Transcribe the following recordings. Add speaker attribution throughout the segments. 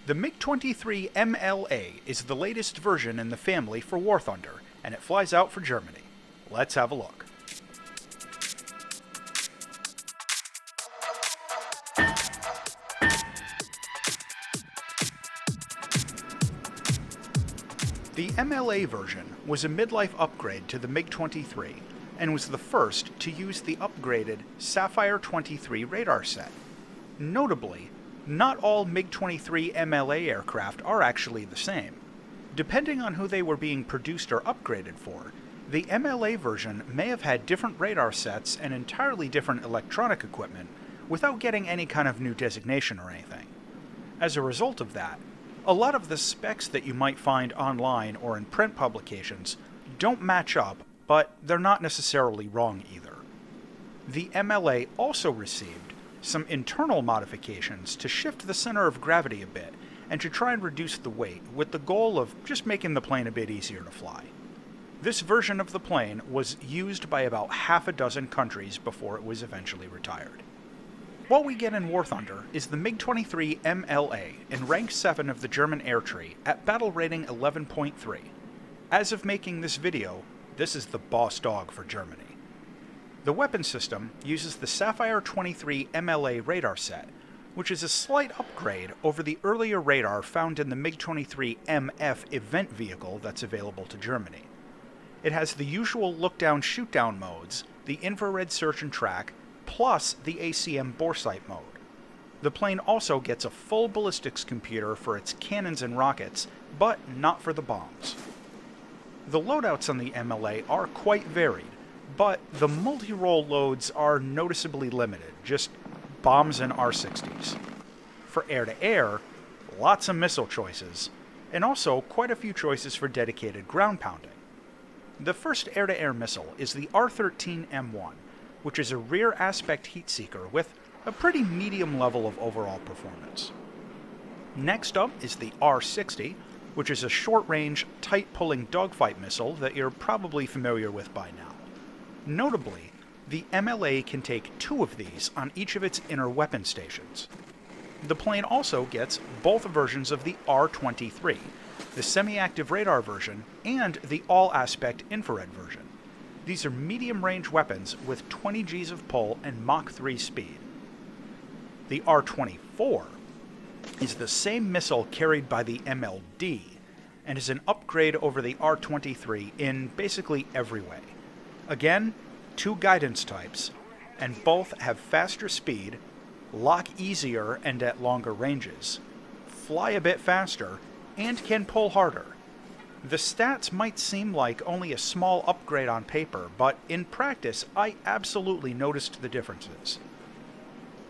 Speaker 1: The MiG-23MLA is the latest version in the family for War Thunder, and it flies out for Germany. Let's have a look. The MLA version was a midlife upgrade to the MiG-23 and was the first to use the upgraded Sapphire 23 radar set. Notably, not all MiG-23MLA aircraft are actually the same. Depending on who they were being produced or upgraded for, the MLA version may have had different radar sets and entirely different electronic equipment without getting any kind of new designation or anything. As a result of that, a lot of the specs that you might find online or in print publications don't match up, but they're not necessarily wrong either. The MLA also received some internal modifications to shift the center of gravity a bit and to try and reduce the weight, with the goal of just making the plane a bit easier to fly. This version of the plane was used by about half a dozen countries before it was eventually retired. What we get in War Thunder is the MiG-23MLA in Rank 7 of the German air tree at battle rating 11.3. As of making this video, this is the boss dog for Germany. The weapon system uses the Sapphire 23 MLA radar set, which is a slight upgrade over the earlier radar found in the MiG-23 MF event vehicle that's available to Germany. It has the usual look-down shoot-down modes, the infrared search and track, plus the ACM boresight mode. The plane also gets a full ballistics computer for its cannons and rockets, but not for the bombs. The loadouts on the MLA are quite varied, but the multi-role loads are noticeably limited, just bombs and R-60s. For air-to-air, lots of missile choices, and also quite a few choices for dedicated ground pounding. The first air-to-air missile is the R-13M1, which is a rear aspect heat seeker with a pretty medium level of overall performance. Next up is the R-60, which is a short-range, tight-pulling dogfight missile that you're probably familiar with by now. Notably, the MLA can take 2 of these on each of its inner weapon stations. The plane also gets both versions of the R-23, the semi-active radar version and the all-aspect infrared version. These are medium-range weapons with 20 Gs of pull and Mach 3 speed. The R-24 is the same missile carried by the MLD and is an upgrade over the R-23 in basically every way. Again, 2 guidance types, and both have faster speed, lock easier and at longer ranges, fly a bit faster, and can pull harder. The stats might seem like only a small upgrade on paper, but in practice I absolutely noticed the differences.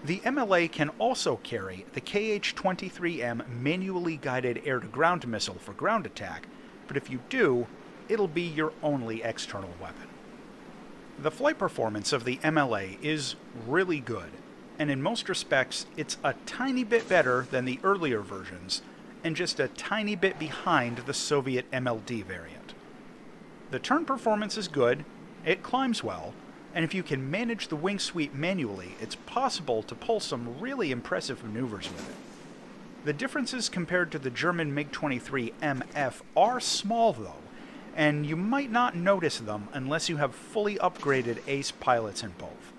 Speaker 1: The MLA can also carry the KH-23M manually guided air-to-ground missile for ground attack, but if you do, it'll be your only external weapon. The flight performance of the MLA is really good, and in most respects it's a tiny bit better than the earlier versions, and just a tiny bit behind the Soviet MLD variant. The turn performance is good, it climbs well, and if you can manage the wing sweep manually, it's possible to pull some really impressive maneuvers with it. The differences compared to the German MiG-23 MF are small though, and you might not notice them unless you have fully upgraded ace pilots in both.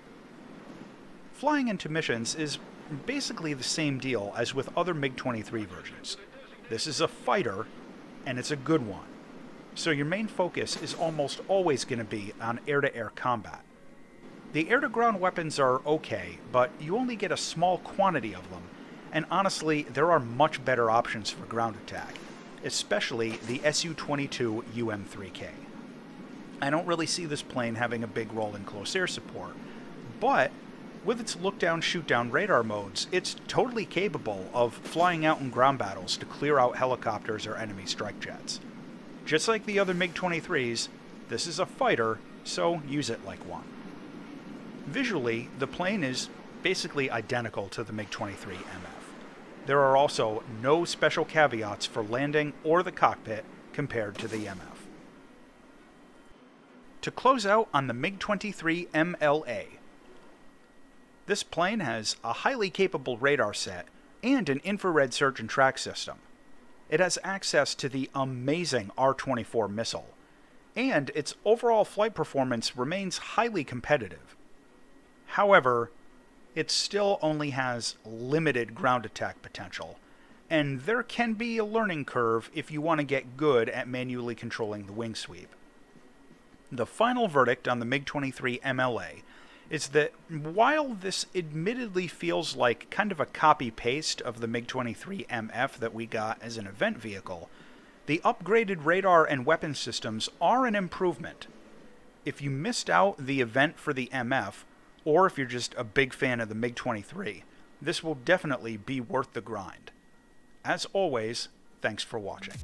Speaker 1: Flying into missions is basically the same deal as with other MiG-23 versions. This is a fighter, and it's a good one, so your main focus is almost always going to be on air-to-air combat. The air-to-ground weapons are okay, but you only get a small quantity of them, and honestly, there are much better options for ground attack, especially the Su-22 UM-3K. I don't really see this plane having a big role in close air support, but with its look-down, shoot-down radar modes, it's totally capable of flying out in ground battles to clear out helicopters or enemy strike jets. Just like the other MiG-23s, this is a fighter, so use it like one. Visually, the plane is basically identical to the MiG-23 MF. There are also no special caveats for landing or the cockpit compared to the MF. To close out on the MiG-23 MLA, this plane has a highly capable radar set and an infrared search and track system. It has access to the amazing R-24 missile, and its overall flight performance remains highly competitive. However, it still only has limited ground attack potential, and there can be a learning curve if you want to get good at manually controlling the wing sweep. The final verdict on the MiG-23MLA is that while this admittedly feels like kind of a copy-paste of the MiG-23MF that we got as an event vehicle, the upgraded radar and weapon systems are an improvement. If you missed out the event for the MF, or if you're just a big fan of the MiG-23, this will definitely be worth the grind. As always, thanks for watching.